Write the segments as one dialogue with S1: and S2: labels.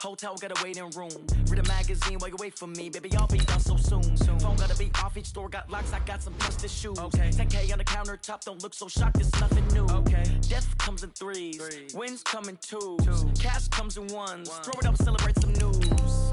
S1: Hotel got a waiting room. Read a magazine while you wait for me. Baby, I'll be done so soon. Phone gotta be off. Each store got locks. I got some busted shoes. 10K on the countertop. Don't look so shocked. It's nothing new. Death comes in threes. Wins come in twos. Cash comes in ones. Throw it up, celebrate some news.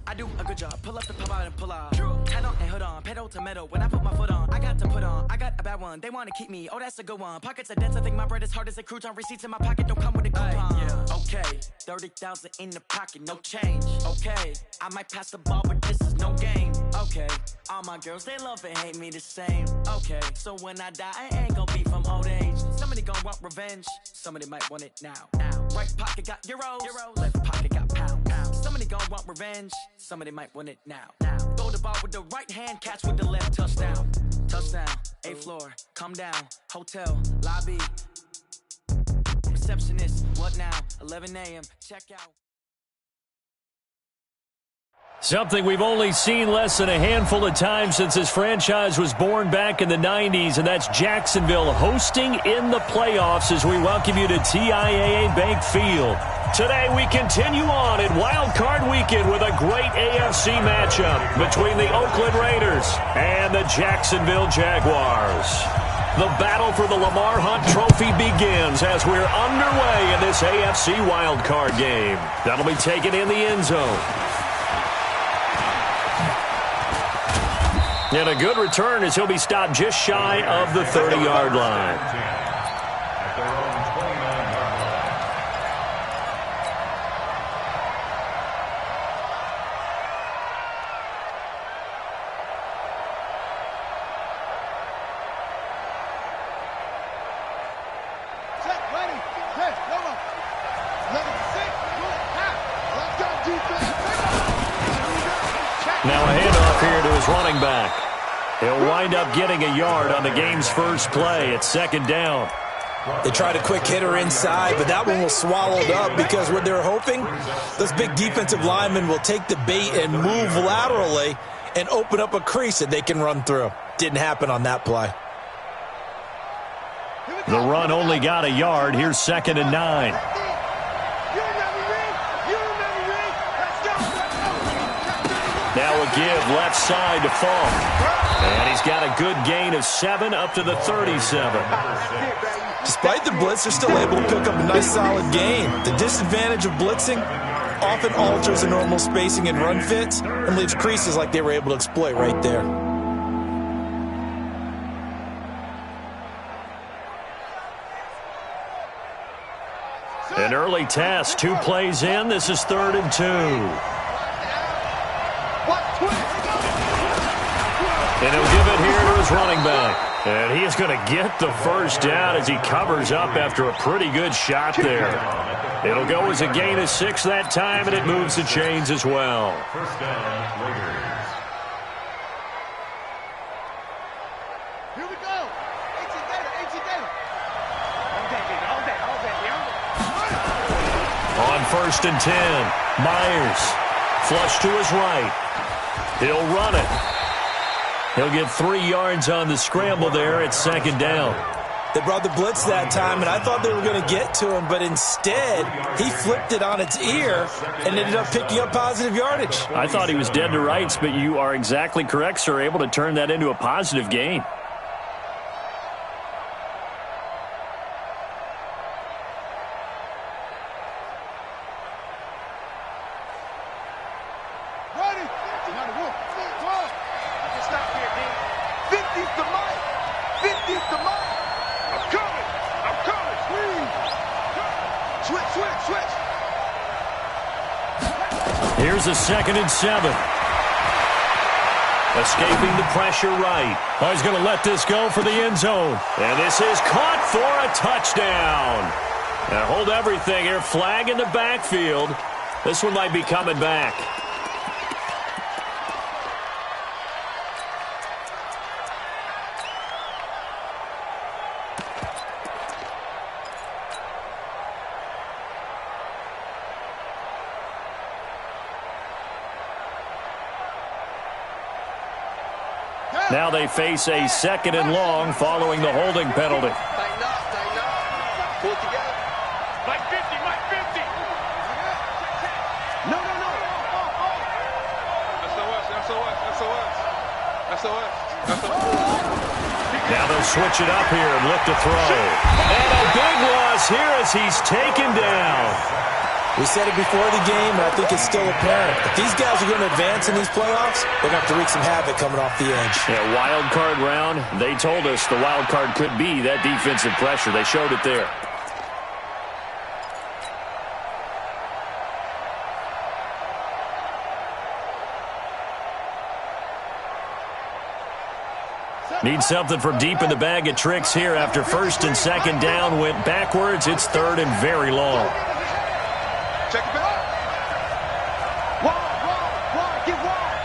S1: I do a good job. Pull up the pop out and pull out. Head on and hood on. Pedal to metal. When I put my foot on, I got to put on. I got a bad one. They want to keep me. Oh, that's a good one. Pockets are dense. I think my bread is hard as a crouton. Receipts in my pocket don't come with a coupon. Okay, 30,000 in the pocket, no change. Okay, I might pass the ball, but this is no game. Okay, all my girls, they love and hate me the same. Okay, so when I die, I ain't gonna be from old age. Somebody gonna want revenge. Somebody might want it now. Right pocket got euros. Left pocket got pounds. Somebody gonna want revenge. Somebody might want it now. Throw the ball with the right hand, catch with the left. Touchdown. Touchdown. 8th floor. Come down. Hotel. Lobby. Receptionist. What now? 11 a.m. Check out.
S2: Something we've only seen less than a handful of times since this franchise was born back in the 90s, and that's Jacksonville hosting in the playoffs as we welcome you to TIAA Bank Field. Today we continue on in Wild Card Weekend with a great AFC matchup between the Oakland Raiders and the Jacksonville Jaguars. The battle for the Lamar Hunt Trophy begins as we're underway in this AFC Wild Card game. That'll be taken in the end zone. And a good return as he'll be stopped just shy of the 30-yard line. Now a handoff here to his running back. He'll wind up getting a yard on the game's first play at 2nd down.
S3: They tried a quick hitter inside, but that one was swallowed up because what they're hoping, those big defensive linemen will take the bait and move laterally and open up a crease that they can run through. Didn't happen on that play.
S2: The run only got a yard. Here's 2nd and 9. Now a give left side to Falk. And he's got a good gain of 7 up to the 37.
S3: Despite the blitz, they're still able to pick up a nice solid gain. The disadvantage of blitzing often alters the normal spacing and run fits and leaves creases like they were able to exploit right there.
S2: An early test, 2 plays in. This is 3rd and 2. And he'll give it here to his running back. And he is going to get the first down as he covers up after a pretty good shot there. It'll go as a gain of 6 that time, and it moves the chains as well.
S4: First down, Raiders. Here we go.
S2: On 1st and 10, Myers. Flush to his right. He'll run it. He'll get 3 yards on the scramble there at 2nd down.
S3: They brought the blitz that time, and I thought they were going to get to him, but instead, he flipped it on its ear and ended up picking up positive yardage.
S2: I thought he was dead to rights, but you are exactly correct, sir, able to turn that into a positive gain. Here's a 2nd and 7. Escaping the pressure right. Oh, he's going to let this go for the end zone. And this is caught for a touchdown. Now hold everything here. Flag in the backfield. This one might be coming back. Now they face a 2nd and long following the holding penalty.
S5: Tighten up. Pull it together.
S4: Mike 50.
S2: They'll switch it up here and look to throw. And a big loss here as he's taken down.
S3: We said it before the game, and I think it's still apparent. If these guys are going to advance in these playoffs, they're going to have to wreak some havoc coming off the edge.
S2: Yeah, wild card round. They told us the wild card could be that defensive pressure. They showed it there. Need something from deep in the bag of tricks here after first and second down went backwards. It's third and very long.
S4: Check it back. Wide, get wide.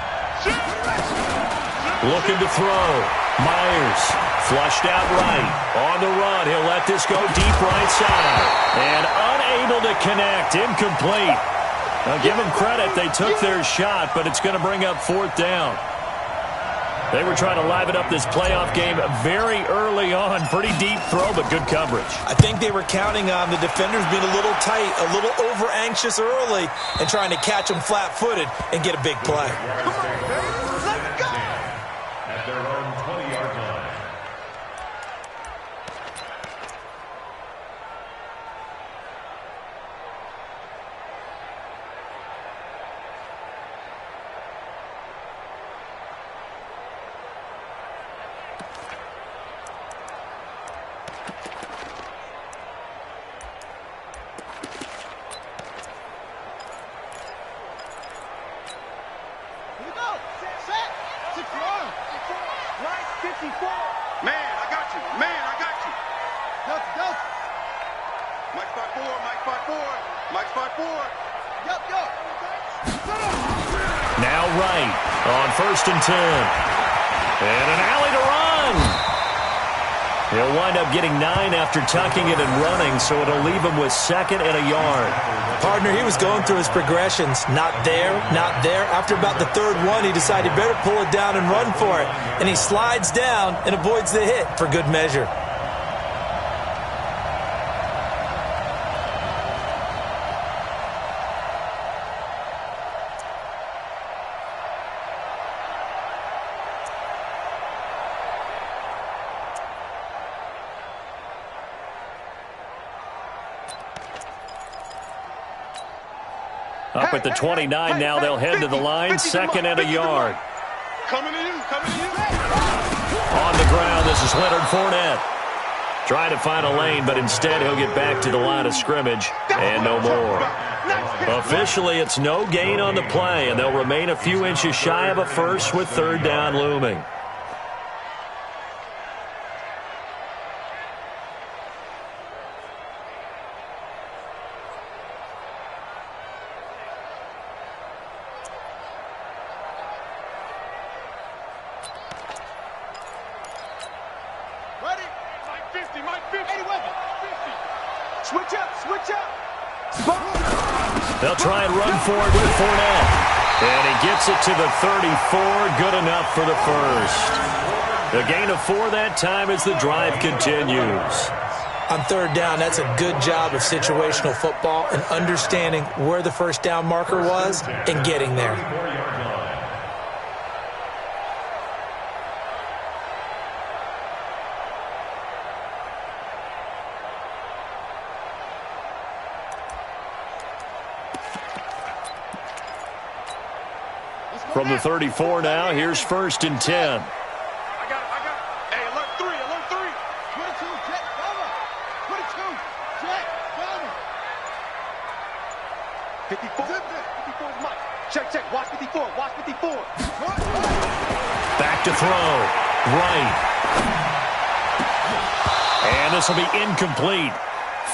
S2: Looking to throw. Myers flushed out right. On the run, he'll let this go deep right side. And unable to connect. Incomplete. Now give them credit. They took their shot, but it's going to bring up fourth down. They were trying to liven up this playoff game very early on. Pretty deep throw, but good coverage.
S3: I think they were counting on the defenders being a little tight, a little over-anxious early, and trying to catch them flat-footed and get a big play.
S4: Let's go.
S5: At their own 20-yard line.
S4: Here we go. Set. 6-1. Right, 54.
S6: Man, I got you. Man, I got you.
S4: Delta.
S6: Mike spot four. Mike spot four. Mike spot four.
S4: Yup.
S2: Now right on first and 10. And an alley to run. He'll wind up getting 9 after tucking it and running, so it'll leave him with second and a yard.
S3: Partner, he was going through his progressions. Not there, not there. After about the third one, he decided better pull it down and run for it. And he slides down and avoids the hit for good measure.
S2: Up at the 29 now, they'll head to the line, second and a yard.
S6: Coming to you.
S2: On the ground, this is Leonard Fournette. Trying to find a lane, but instead he'll get back to the line of scrimmage and no more. Officially, it's no gain on the play, and they'll remain a few inches shy of a first with third down looming. They'll try and run for it with Fournette. And he gets it to the 34. Good enough for the first. A gain of 4 that time as the drive continues.
S3: On third down, that's a good job of situational football and understanding where the first down marker was and getting there.
S2: From the 34 now, here's first and 10.
S6: I got it. Hey, alert 3.
S4: 22, Jet, cover. 22, Jet, cover.
S6: 54. 54 is Mike. Check. Watch 54.
S2: Back to throw. Right. And this will be incomplete.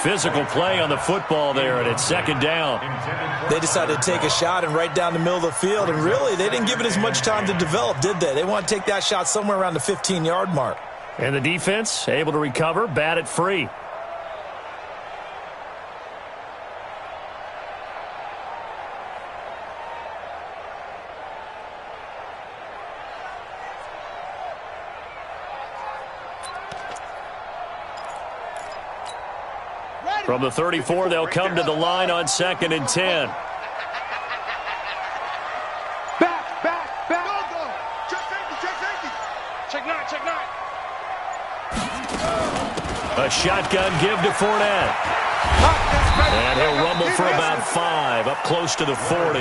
S2: Physical play on the football there, and it's second down.
S3: They decided to take a shot and right down the middle of the field, and really, they didn't give it as much time to develop, did they? They want to take that shot somewhere around the 15-yard mark.
S2: And the defense able to recover, bat it free. From the 34, they'll come to the line on second and 10.
S6: Back. Go. Check safety. Check 9.
S2: A shotgun give to Fournette. And he'll rumble for about 5, up close to the 40.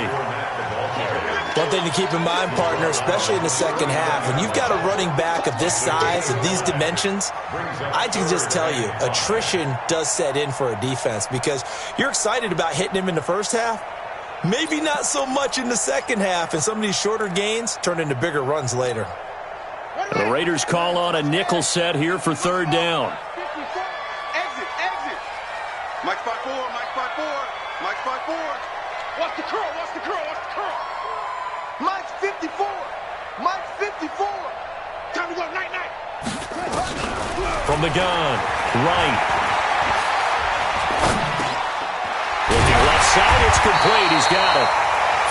S3: One thing to keep in mind, partner, especially in the second half, when you've got a running back of this size, of these dimensions, I can just tell you, attrition does set in for a defense because you're excited about hitting him in the first half. Maybe not so much in the second half, and some of these shorter gains turn into bigger runs later.
S2: The Raiders call on a nickel set here for third down.
S6: Exit. Mike spot 4, Mike spot 4, Mike spot 4.
S4: Watch the curl. Mike's 54. Mike's 54. Time to go, night.
S2: From the gun, right. Looking left side, it's complete. He's got it.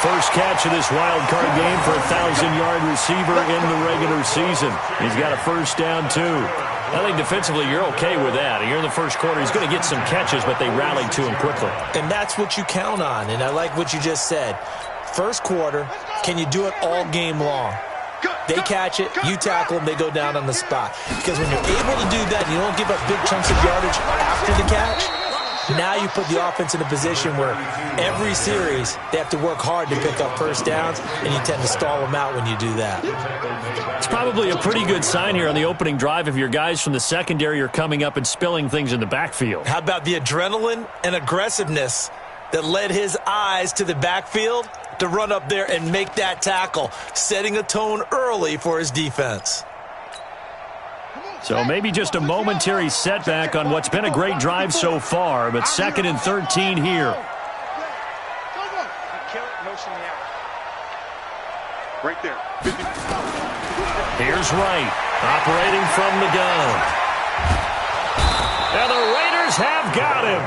S2: First catch of this wild card game for a 1,000-yard receiver in the regular season. He's got a first down, too. I think defensively you're okay with that. Here in the first quarter, he's going to get some catches, but they rallied to him quickly.
S3: And that's what you count on, and I like what you just said. First quarter, can you do it all game long? They catch it, you tackle them, they go down on the spot. Because when you're able to do that, you don't give up big chunks of yardage after the catch. Now you put the offense in a position where every series they have to work hard to pick up first downs, and you tend to stall them out when you do that.
S2: It's probably a pretty good sign here on the opening drive if your guys from the secondary are coming up and spilling things in the backfield.
S3: How about the adrenaline and aggressiveness that led his eyes to the backfield to run up there and make that tackle, setting a tone early for his defense.
S2: So maybe just a momentary setback on what's been a great drive so far, but 2nd and 13 here.
S6: Right there.
S2: Here's Wright, operating from the gun. And the Raiders have got him.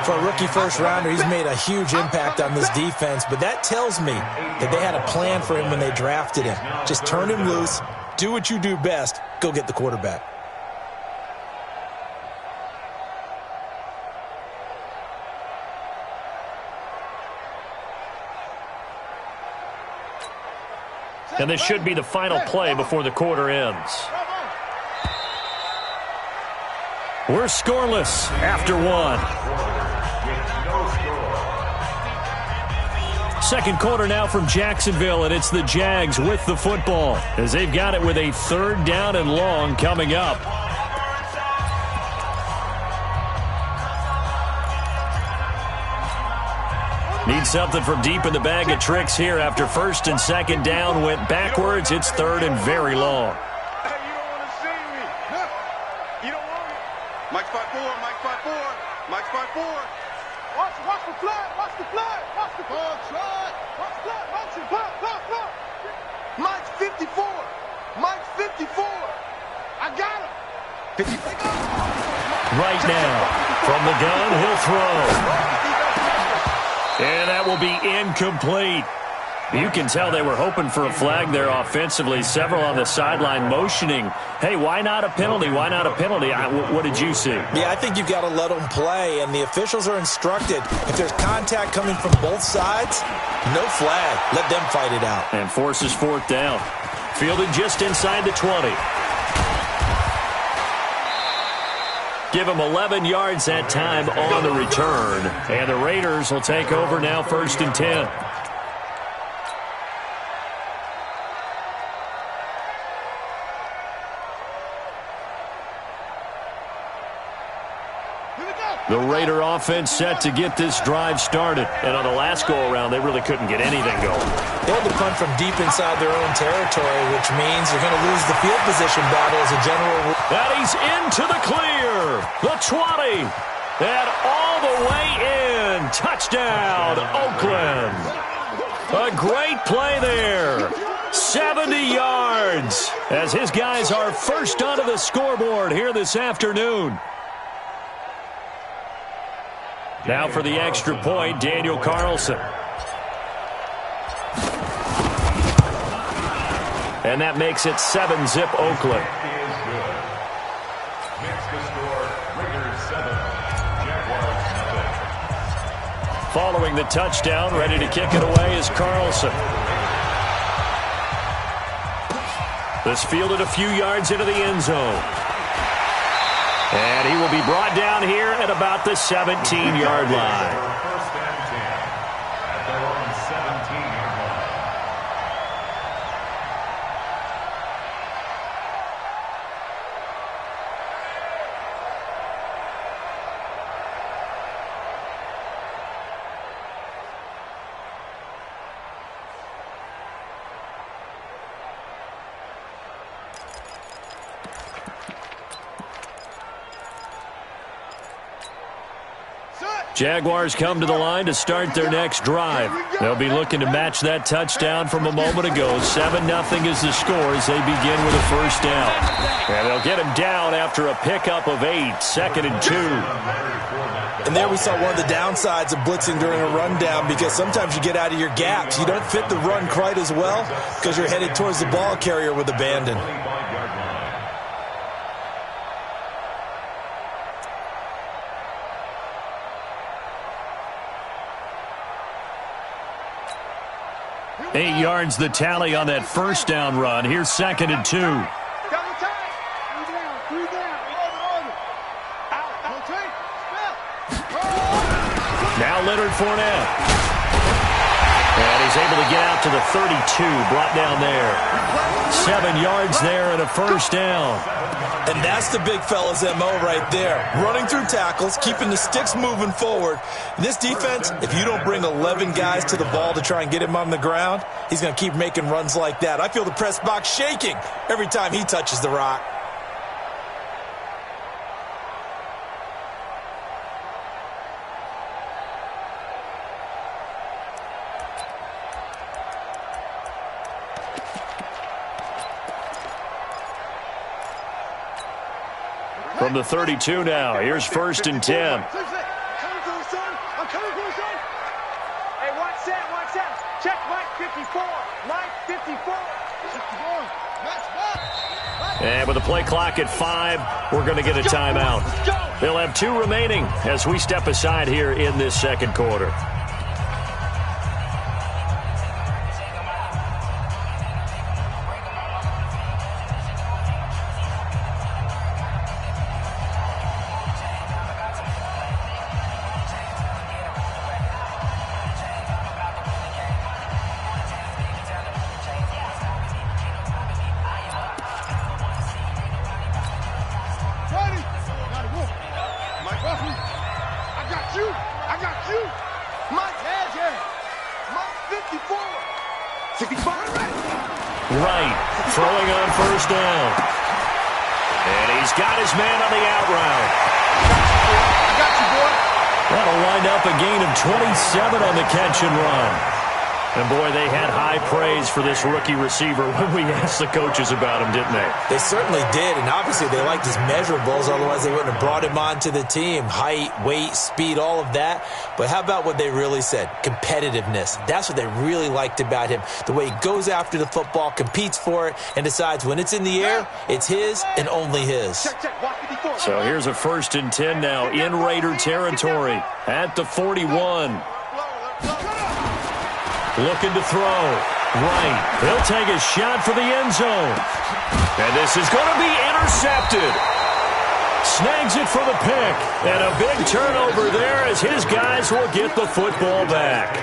S3: For a rookie first-rounder, he's made a huge impact on this defense, but that tells me that they had a plan for him when they drafted him. Just turn him loose, do what you do best, go get the quarterback.
S2: And this should be the final play before the quarter ends. We're scoreless after 1. Second quarter now from Jacksonville, and it's the Jags with the football as they've got it with a 3rd down and long coming up. Need something from deep in the bag of tricks here after 1st and 2nd down went backwards. It's 3rd and very long.
S6: Hey, you don't want to see me. You don't want me. Mike spot 4, Mike spot 4, Mike spot 4.
S4: Watch the flag. Watch the flag. Watch the flag. Watch the flag. Motion. Block. Mike's 54. Mike's 54. I got him. 54.
S2: Right now, from the gun, he'll throw. And that will be incomplete. You can tell they were hoping for a flag there offensively. Several on the sideline motioning. Hey, why not a penalty? Why not a penalty? What did you see?
S3: Yeah, I think you've got to let them play, and the officials are instructed. If there's contact coming from both sides, no flag. Let them fight it out.
S2: And forces 4th down. Fielded just inside the 20. Give him 11 yards that time on the return. And the Raiders will take over now 1st and 10. The Raider offense set to get this drive started. And on the last go-around, they really couldn't get anything going.
S3: They had to punt from deep inside their own territory, which means they're going to lose the field position battle as a general rule.
S2: And he's into the clear. The 20. And all the way in. Touchdown, Oakland. A great play there. 70 yards as his guys are first onto the scoreboard here this afternoon. Now for the extra point, Daniel Carlson. And that makes it 7-zip Oakland. Following the touchdown, ready to kick it away is Carlson. This fielded a few yards into the end zone. And he will be brought down here at about the 17-yard line.
S5: First and 10 at their own 17-yard line.
S2: Jaguars come to the line to start their next drive. They'll be looking to match that touchdown from a moment ago. 7-0 is the score as they begin with a first down. And they'll get him down after a pickup of 8, 2nd and 2.
S3: And there we saw one of the downsides of blitzing during a rundown, because sometimes you get out of your gaps. You don't fit the run quite as well because you're headed towards the ball carrier with abandon.
S2: Eight yards the tally on that first down run. Here's 2nd and 2. Now Leonard Fournette. And he's able to get out to the 32, brought down there. 7 yards there and a first down.
S3: And that's the big fella's MO right there. Running through tackles, keeping the sticks moving forward. This defense, if you don't bring 11 guys to the ball to try and get him on the ground, he's going to keep making runs like that. I feel the press box shaking every time he touches the rock.
S2: From the 32 now, here's 1st and 10.
S4: I'm coming for you, son. I'm coming for you, son. Hey, watch that, watch that. Check Mike 54. Mike 54.
S2: And with the play clock at 5, we're going to get a timeout. They'll have 2 remaining as we step aside here in this second quarter. Right, throwing on first down. And he's got his man on the out route.
S4: I got you, boy.
S2: That'll wind up a gain of 27 on the catch and run. And, boy, they had high praise for this rookie receiver when we asked the coaches about him, didn't they?
S3: They certainly did, and obviously they liked his measurables, otherwise they wouldn't have brought him onto the team. Height, weight, speed, all of that. But how about what they really said? Competitiveness. That's what they really liked about him. The way he goes after the football, competes for it, and decides when it's in the air, it's his and only his.
S2: So here's a 1st and 10 now in Raider territory at the 41. Looking to throw. Right. He'll take a shot for the end zone. And this is going to be intercepted. Snags it for the pick. And a big turnover there as his guys will get the football back.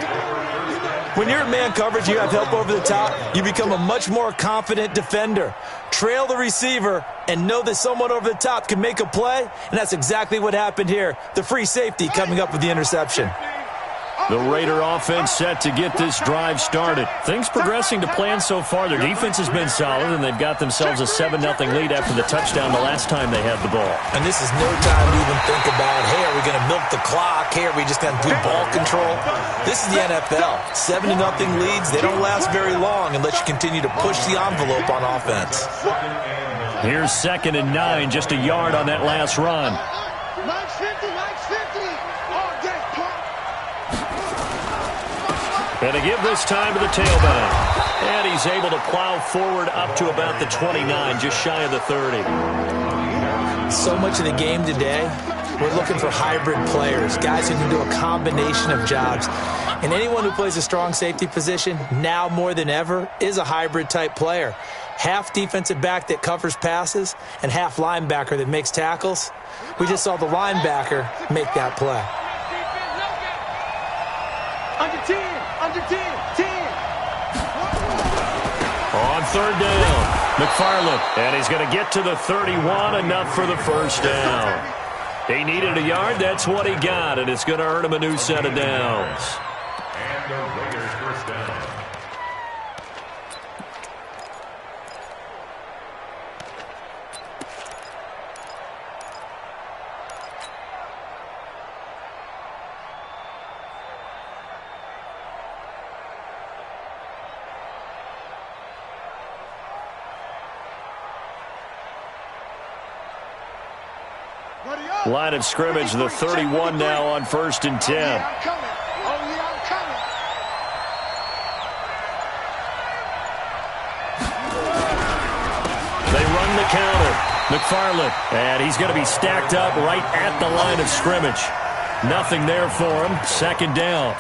S3: When you're in man coverage, you have help over the top, you become a much more confident defender. Trail the receiver and know that someone over the top can make a play, and that's exactly what happened here. The free safety coming up with the interception.
S2: The Raider offense set to get this drive started. Things progressing to plan so far. Their defense has been solid, and they've got themselves a 7-0 lead after the touchdown the last time they had the ball.
S3: And this is no time to even think about, hey, are we going to milk the clock? Hey, are we just going to do ball control? This is the NFL. 7-0 leads, they don't last very long unless you continue to push the envelope on offense.
S2: Here's 2nd and 9, just a yard on that last run.
S4: Mike's 50, Mike's 50. Oh, get it.
S2: And to give this time to the tailback. And he's able to plow forward up to about the 29, just shy of the 30.
S3: So much of the game today we're looking for hybrid players, guys who can do a combination of jobs. And anyone who plays a strong safety position, now more than ever, is a hybrid-type player. Half defensive back that covers passes and half linebacker that makes tackles. We just saw the linebacker make that play.
S4: Under 10, under 10, 10.
S2: On third down, McFarland, and he's going to get to the 31, enough for the first down. He needed a yard, that's what he got, and it's going to earn him a new set of downs.
S5: And the Raiders first down.
S2: Line of scrimmage, the 31 now on 1st and 10.
S4: Oh, yeah, I'm coming. Oh, yeah, I'm coming.
S2: They run the counter. McFarland, and he's going to be stacked up right at the line of scrimmage. Nothing there for him. Second down.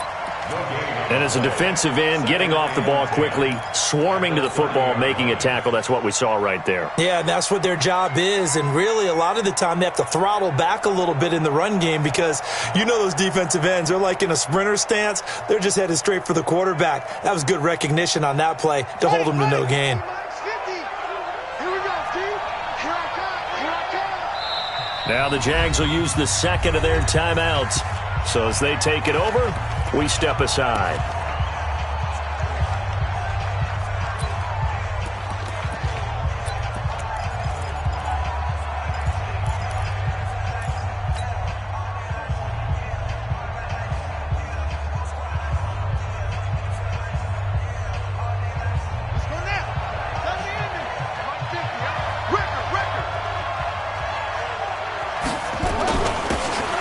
S2: And as a defensive end, getting off the ball quickly, swarming to the football, making a tackle, that's what we saw right there.
S3: Yeah, and that's what their job is. And really, a lot of the time, they have to throttle back a little bit in the run game because you know those defensive ends, they're like in a sprinter stance. They're just headed straight for the quarterback. That was good recognition on that play to hold them to no gain.
S2: Now the Jags will use the second of their timeouts. So as they take it over, we step aside.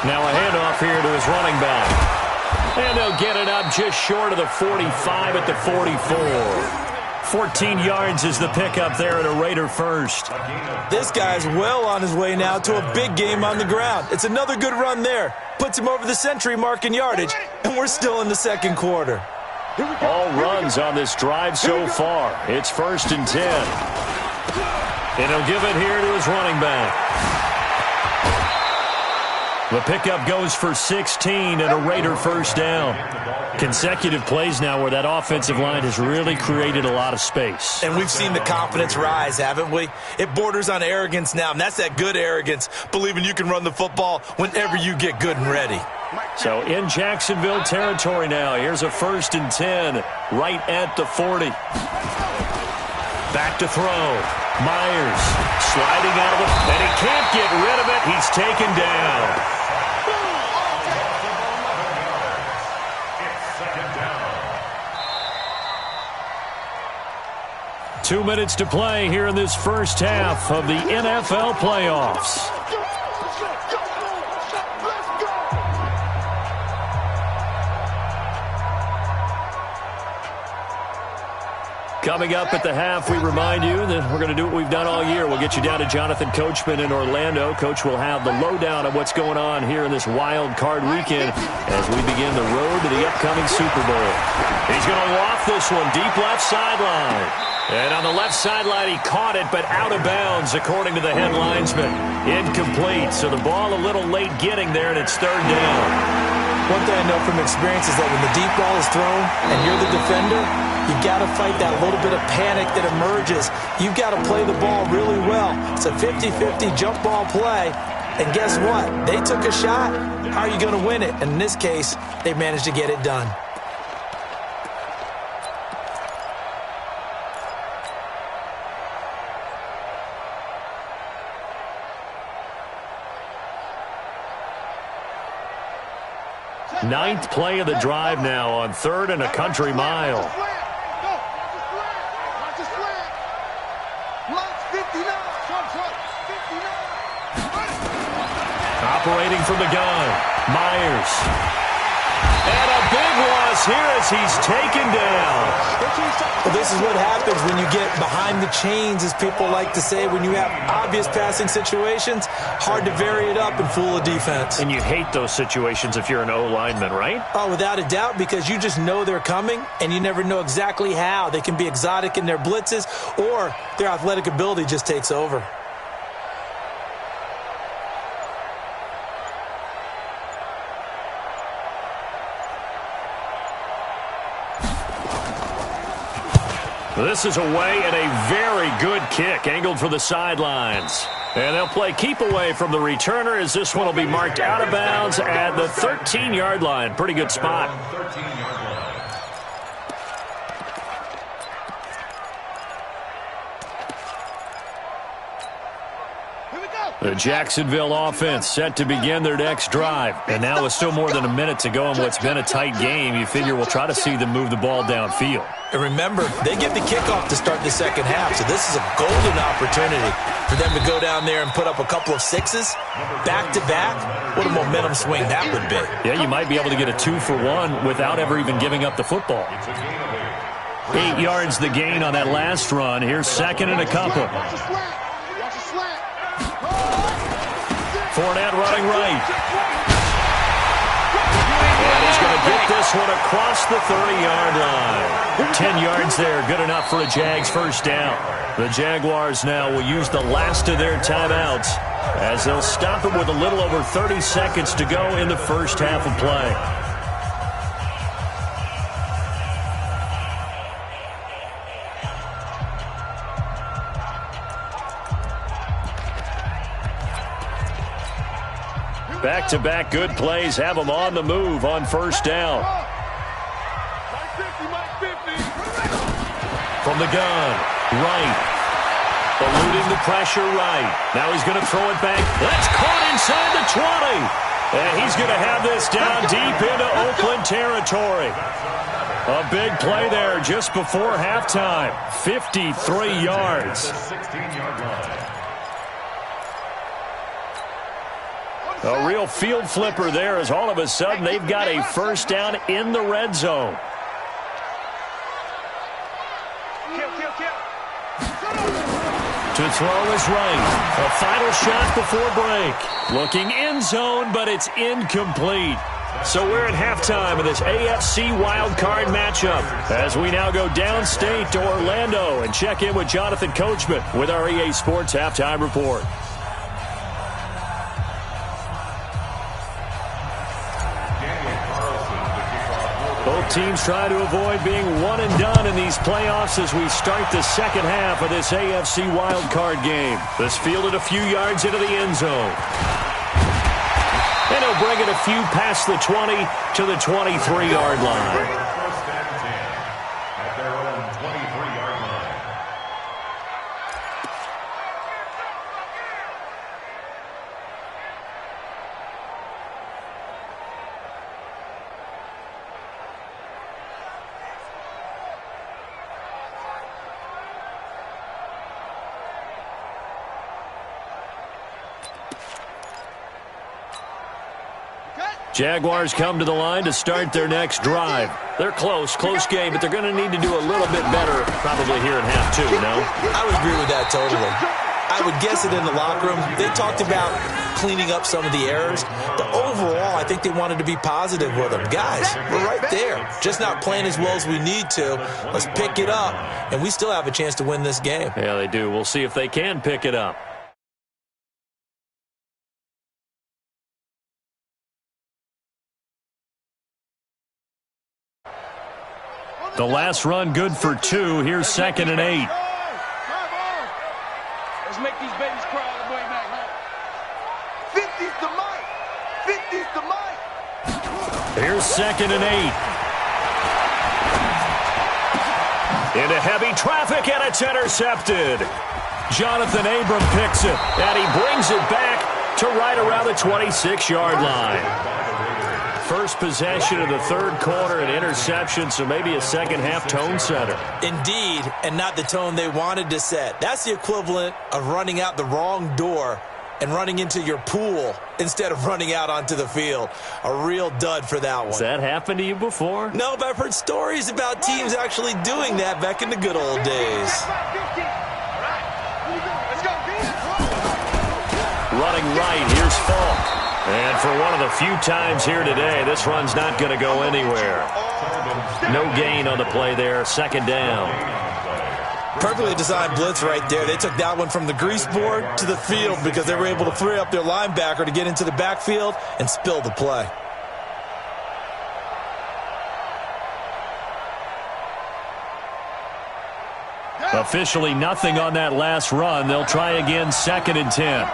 S2: Now a handoff here to his running back. And they'll get it up just short of the 45 at the 44. 14 yards is the pickup there at a Raider first.
S3: This guy's well on his way now to a big game on the ground. It's another good run there. Puts him over the century mark in yardage, and we're still in the second quarter.
S2: All runs on this drive so far. It's 1st and 10. And he'll give it here to his running back. The pickup goes for 16 and a Raider first down. Consecutive plays now where that offensive line has really created a lot of space.
S3: And we've seen the confidence rise, haven't we? It borders on arrogance now, and that's that good arrogance, believing you can run the football whenever you get good and ready.
S2: So in Jacksonville territory now, here's a 1st and 10 right at the 40. Back to throw. Myers sliding out of it, and he can't get rid of it. He's taken down. 2 minutes to play here in this first half of the NFL playoffs. Coming up at the half, we remind you that we're going to do what we've done all year. We'll get you down to Jonathan Coachman in Orlando. Coach will have the lowdown of what's going on here in this wild card weekend as we begin the road to the upcoming Super Bowl. He's going to loft this one deep left sideline. And on the left sideline, he caught it, but out of bounds, according to the head linesman. Incomplete, so the ball a little late getting there, and it's third down.
S3: One thing I know from experience is that when the deep ball is thrown and you're the defender, you got to fight that little bit of panic that emerges. You've got to play the ball really well. It's a 50-50 jump ball play. And guess what? They took a shot. How are you going to win it? And in this case, they managed to get it done.
S2: Ninth play of the drive now on 3rd and a country mile. Operating from the gun, Myers. And a big loss here as he's taken down.
S3: Well, this is what happens when you get behind the chains, as people like to say. When you have obvious passing situations, hard to vary it up and fool a defense.
S2: And you hate those situations if you're an O-lineman, right?
S3: Oh, without a doubt, because you just know they're coming, and you never know exactly how. They can be exotic in their blitzes, or their athletic ability just takes over.
S2: This is away and a very good kick angled for the sidelines. And they'll play keep away from the returner as this one will be marked out of bounds at the 13-yard line. Pretty good spot.
S5: 13-yard line.
S2: The Jacksonville offense set to begin their next drive. And now with still more than a minute to go in what's been a tight game, you figure we'll try to see them move the ball downfield.
S3: And remember, they get the kickoff to start the second half, so this is a golden opportunity for them to go down there and put up a couple of sixes back-to-back. What a momentum swing that would be.
S2: Yeah, you might be able to get a 2-for-1 without ever even giving up the football. 8 yards the gain on that last run. Here's second and a couple. Fournette running right. And he's going to get this one across the 30-yard line. 10 yards there, good enough for a Jags first down. The Jaguars now will use the last of their timeouts as they'll stop it with a little over 30 seconds to go in the first half of play. Back-to-back good plays have them on the move on first down. From the gun, right. Eluding the pressure right. Now he's going to throw it back. That's caught inside the 20. And he's going to have this down deep into Oakland territory. A big play there just before halftime. 53 yards.
S5: 16-yard line.
S2: A real field flipper there as all of a sudden they've got a first down in the red zone. To throw is right. A final shot before break. Looking end zone, but it's incomplete. So we're at halftime of this AFC wildcard matchup as we now go downstate to Orlando and check in with Jonathan Coachman with our EA Sports Halftime Report. Both teams try to avoid being one and done in these playoffs as we start the second half of this AFC wildcard game. This fielded a few yards into the end zone. And he'll bring it a few past the 20 to the 23-yard line.
S5: First and 10 at their own 23-yard line.
S2: Jaguars come to the line to start their next drive. They're close game, but they're going to need to do a little bit better probably here in half two, no?
S3: I would agree with that totally. I would guess it in the locker room. They talked about cleaning up some of the errors, but overall, I think they wanted to be positive with them. Guys, we're right there. Just not playing as well as we need to. Let's pick it up, and we still have a chance to win this game.
S2: Yeah, they do. We'll see if they can pick it up. The last run good for 2. Here's second and 8.
S4: Let's make these babies cry all the way back home. 50's the mic. 50's the mic.
S2: Here's second and 8. Into heavy traffic, and it's intercepted. Jonathan Abram picks it, and he brings it back to right around the 26-yard line. First possession of the third quarter, an interception, so maybe a second-half tone setter.
S3: Indeed, and not the tone they wanted to set. That's the equivalent of running out the wrong door and running into your pool instead of running out onto the field. A real dud for that one.
S2: Has that happened to you before?
S3: No, but I've heard stories about teams actually doing that back in the good old days.
S2: Running right, here's Falk. And for one of the few times here today, this run's not going to go anywhere. No gain on the play there, second down.
S3: Perfectly designed blitz right there. They took that one from the grease board to the field because they were able to free up their linebacker to get into the backfield and spill the play.
S2: Officially nothing on that last run. They'll try again, 2nd and 10.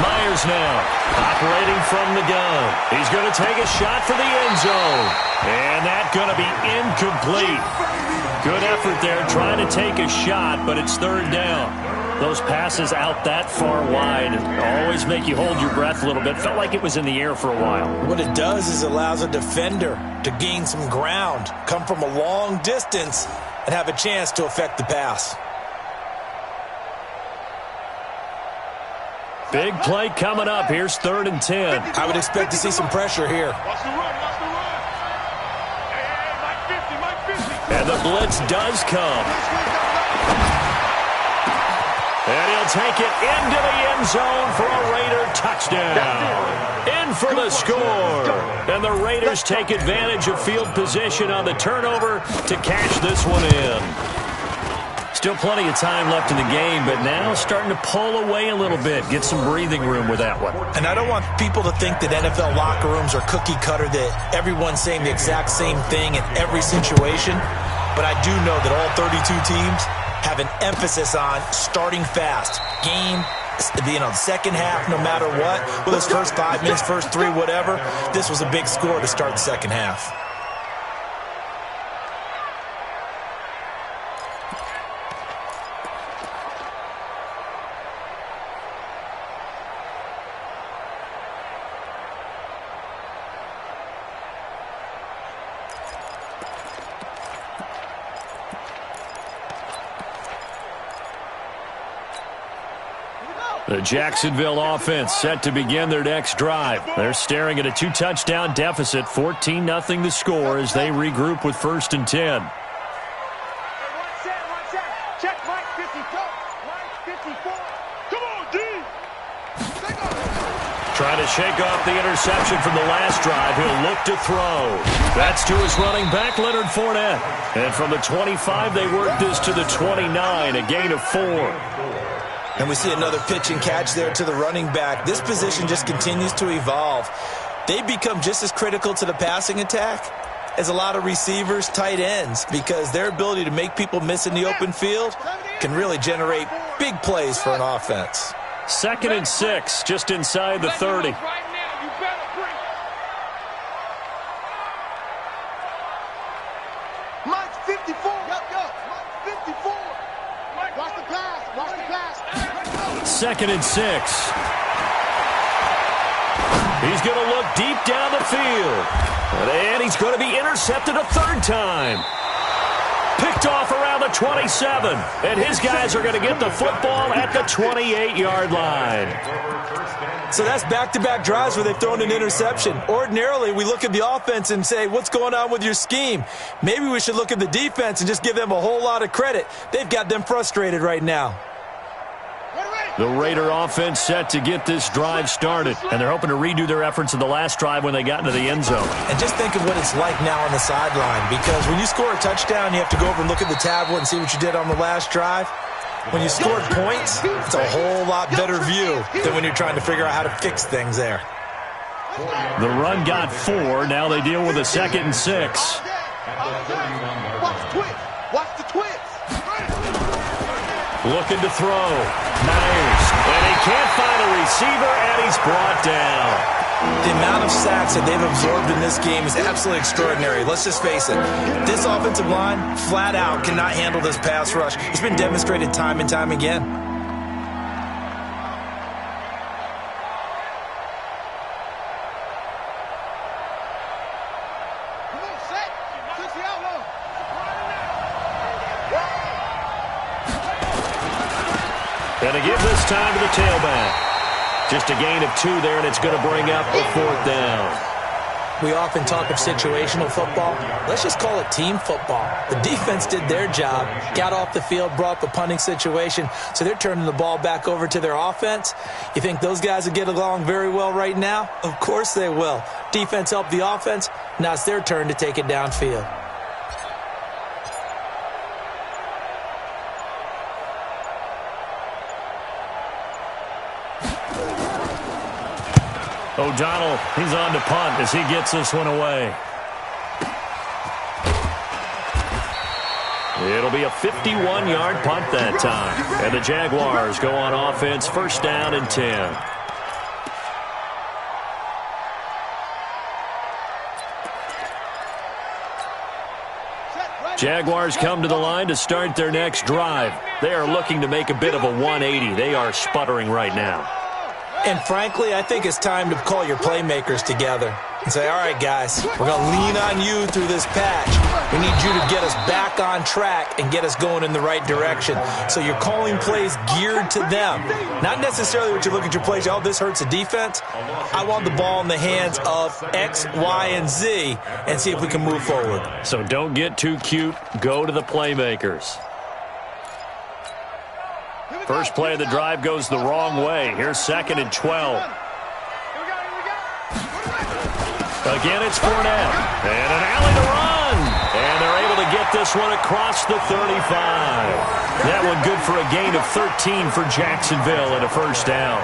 S2: Myers now, operating from the gun. He's going to take a shot for the end zone. And that's going to be incomplete. Good effort there, trying to take a shot, but it's 3rd down. Those passes out that far wide always make you hold your breath a little bit. Felt like it was in the air for a while.
S3: What it does is it allows a defender to gain some ground, come from a long distance, and have a chance to affect the pass.
S2: Big play coming up. Here's 3rd and 10.
S3: I would expect to see some pressure here.
S6: Watch the run, watch the run. Hey, Mike 50.
S2: And the blitz does come. And he'll take it into the end zone for a Raider touchdown. In for the score. And the Raiders take advantage of field position on the turnover to cash this one in. Still plenty of time left in the game, but now starting to pull away a little bit. Get some breathing room with that one.
S3: And I don't want people to think that NFL locker rooms are cookie cutter, that everyone's saying the exact same thing in every situation. But I do know that all 32 teams have an emphasis on starting fast. Game, second half, no matter what. Whether it's first 5 minutes, first 3, whatever. This was a big score to start the second half.
S2: The Jacksonville offense set to begin their next drive. They're staring at a 2-touchdown deficit, 14-0 the score as they regroup with 1st and 10.
S4: Check Mike 54. Mike 54. Come on, D.
S2: Trying to shake off the interception from the last drive. He'll look to throw. That's to his running back, Leonard Fournette. And from the 25, they work this to the 29, a gain of 4.
S3: And we see another pitch and catch there to the running back. This position just continues to evolve. They become just as critical to the passing attack as a lot of receivers, tight ends, because their ability to make people miss in the open field can really generate big plays for an offense.
S2: 2nd and 6, just inside the 30.
S4: Mike 54. Mike 54. Watch the pass. Watch the pass.
S2: 2nd and 6. He's going to look deep down the field. And he's going to be intercepted a 3rd time. Picked off around the 27. And his guys are going to get the football at the 28-yard line.
S3: So that's back-to-back drives where they've thrown an interception. Ordinarily, we look at the offense and say, what's going on with your scheme? Maybe we should look at the defense and just give them a whole lot of credit. They've got them frustrated right now.
S2: The Raider offense set to get this drive started, and they're hoping to redo their efforts in the last drive when they got into the end zone.
S3: And just think of what it's like now on the sideline, because when you score a touchdown, you have to go over and look at the tablet and see what you did on the last drive. When you scored points, it's a whole lot better view than when you're trying to figure out how to fix things there.
S2: The run got 4. Now they deal with a 2nd and 6.
S4: Watch the twist. Watch the twist.
S2: Looking to throw. Myers. And he can't find a receiver, and he's brought down.
S3: The amount of sacks that they've absorbed in this game is absolutely extraordinary. Let's just face it. This offensive line, flat out, cannot handle this pass rush. It's been demonstrated time and time again.
S2: And to give this time to the tailback. Just a gain of 2 there, and it's going to bring up a 4th down.
S3: We often talk of situational football. Let's just call it team football. The defense did their job, got off the field, brought the punting situation, so they're turning the ball back over to their offense. You think those guys will get along very well right now? Of course they will. Defense helped the offense. Now it's their turn to take it downfield.
S2: O'Donnell, he's on to punt as he gets this one away. It'll be a 51-yard punt that time. And the Jaguars go on offense, 1st down and 10. Jaguars come to the line to start their next drive. They are looking to make a bit of a 180. They are sputtering right now.
S3: And frankly, I think it's time to call your playmakers together and say, all right, guys, we're going to lean on you through this patch. We need you to get us back on track and get us going in the right direction. So you're calling plays geared to them. Not necessarily what you look at your plays, oh, this hurts the defense. I want the ball in the hands of X, Y, and Z and see if we can move forward.
S2: So don't get too cute. Go to the playmakers. First play of the drive goes the wrong way. Here's 2nd and 12. Again, it's Fournette. And an alley to run. And they're able to get this one across the 35. That one good for a gain of 13 for Jacksonville and a 1st down.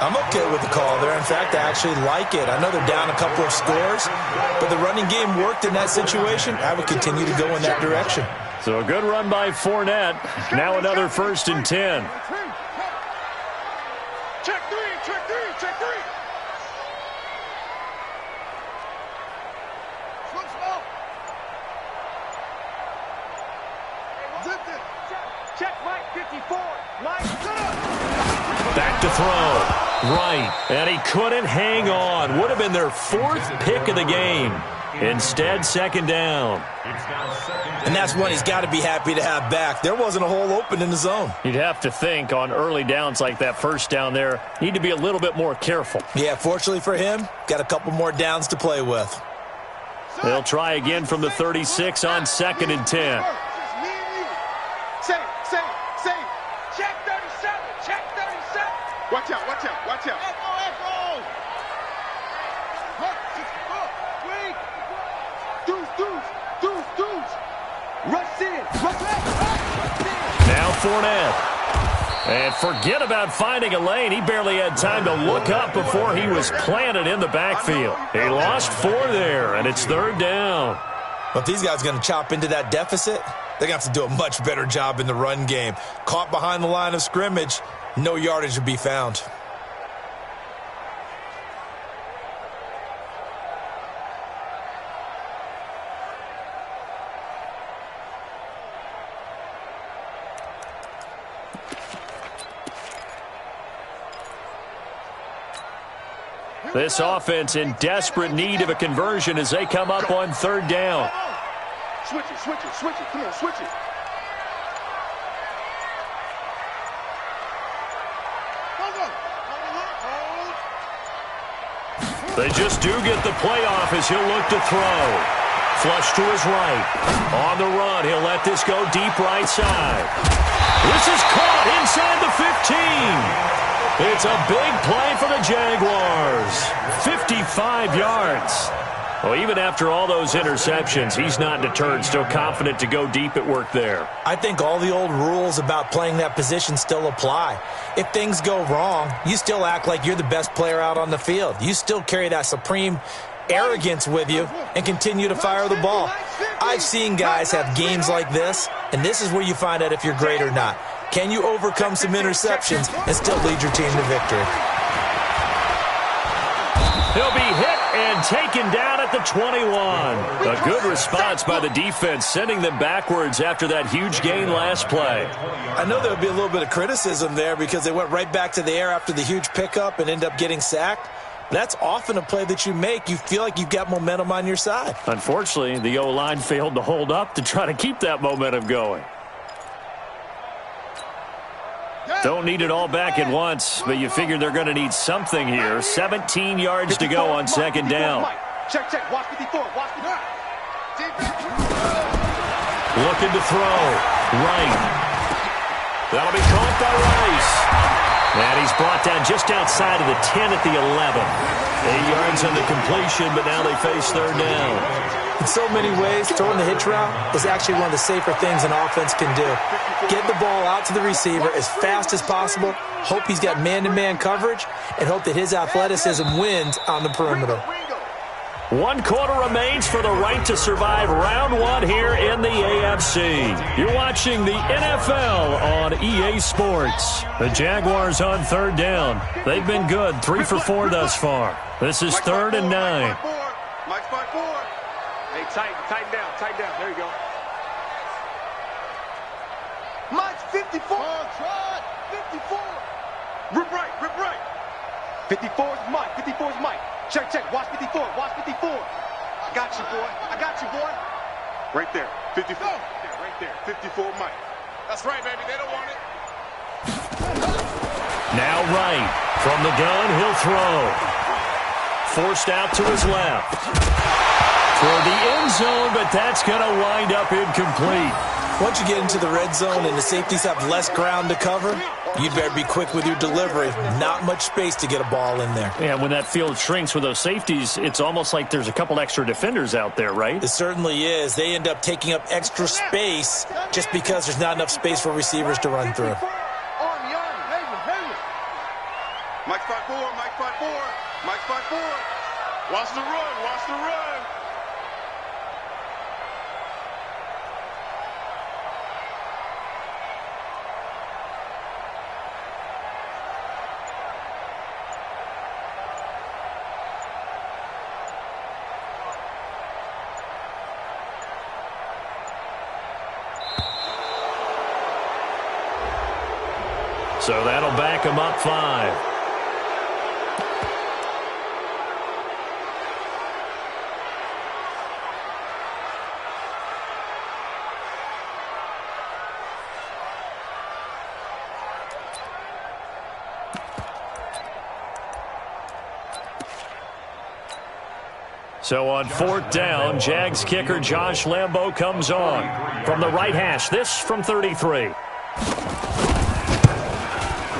S3: I'm okay with the call there. In fact, I actually like it. I know they're down a couple of scores, but the running game worked in that situation. I would continue to go in that direction.
S2: So a good run by Fournette. Now another 1st and 10.
S4: Check 3, check 3, check 3. Switch smoke. Zipped it. Check Mike 54. Mike,
S2: back to throw. Right. And he couldn't hang on. Would have been their 4th pick of the game. Instead, 2nd down.
S3: And that's one he's got to be happy to have back. There wasn't a hole open in the zone.
S2: You'd have to think on early downs like that 1st down there, need to be a little bit more careful.
S3: Yeah, fortunately for him, got a couple more downs to play with.
S2: They'll try again from the 36 on 2nd and 10.
S4: Say. Check 37, check 37. Watch out, watch out, watch out. Echo. Deuce. Rush in.
S2: Now Fournette. And forget about finding a lane. He barely had time to look up before he was planted in the backfield. He lost 4 there, and it's 3rd down.
S3: But these guys are going to chop into that deficit. They're going to have to do a much better job in the run game. Caught behind the line of scrimmage, no yardage to be found.
S2: This offense in desperate need of a conversion as they come up on 3rd down.
S4: Switch it. Come on, switch it.
S2: They just do get the playoff as he'll look to throw. Flush to his right. On the run, he'll let this go deep right side. This is caught inside the 15. It's a big play for the Jaguars. 55 yards. Well, even after all those interceptions, he's not deterred, still confident to go deep at work there.
S3: I think all the old rules about playing that position still apply. If things go wrong, you still act like you're the best player out on the field. You still carry that supreme arrogance with you and continue to fire the ball. I've seen guys have games like this, and this is where you find out if you're great or not. Can you overcome some interceptions and still lead your team to victory?
S2: He'll be hit and taken down at the 21. A good response by the defense, sending them backwards after that huge gain last play.
S3: I know there would be a little bit of criticism there because they went right back to the air after the huge pickup and end up getting sacked. That's often a play that you make. You feel like you've got momentum on your side.
S2: Unfortunately, the O-line failed to hold up to try to keep that momentum going. Don't need it all back at once, but you figure they're going to need something here. 17 yards to go on second down.
S4: Check, check. Watch 54. Watch 54.
S2: Looking to throw. Right. That'll be caught by Rice. And he's brought down just outside of the 10 at the 11. 8 yards on the completion, but now they face third down.
S3: In so many ways, throwing the hitch route is actually one of the safer things an offense can do. Get the ball out to the receiver as fast as possible, hope he's got man-to-man coverage, and hope that his athleticism wins on the perimeter.
S2: 1 quarter remains for the right to survive round 1 here in the AFC. You're watching the NFL on EA Sports. The Jaguars on third down. They've been good, 3 for 4 thus far. This is 3rd and 9.
S6: Mike 5-4.
S4: Hey, tighten down. There you go. Mike's 54. 54.
S6: Rip right.
S4: 54 is Mike. 54 is Mike. Check. Watch 54. Watch 54. I got you, boy.
S6: Right there. 54. Right there. 54 Mike. That's right, baby. They don't want it.
S2: Now right. From the gun, he'll throw. Forced out to his left. For the end zone, but that's going to wind up incomplete.
S3: Once you get into the red zone and the safeties have less ground to cover, you better be quick with your delivery. Not much space to get a ball in there.
S2: Yeah, when that field shrinks with those safeties, it's almost like there's a couple extra defenders out there, right?
S3: It certainly is. They end up taking up extra space just because there's not enough space for receivers to run through.
S6: Mike 5-4. Mike 5-4. Mike 5-4. Watch the run.
S2: So that'll back him up 5. So on 4th down, Jags kicker Josh Lambo comes on from the right hash. This from 33.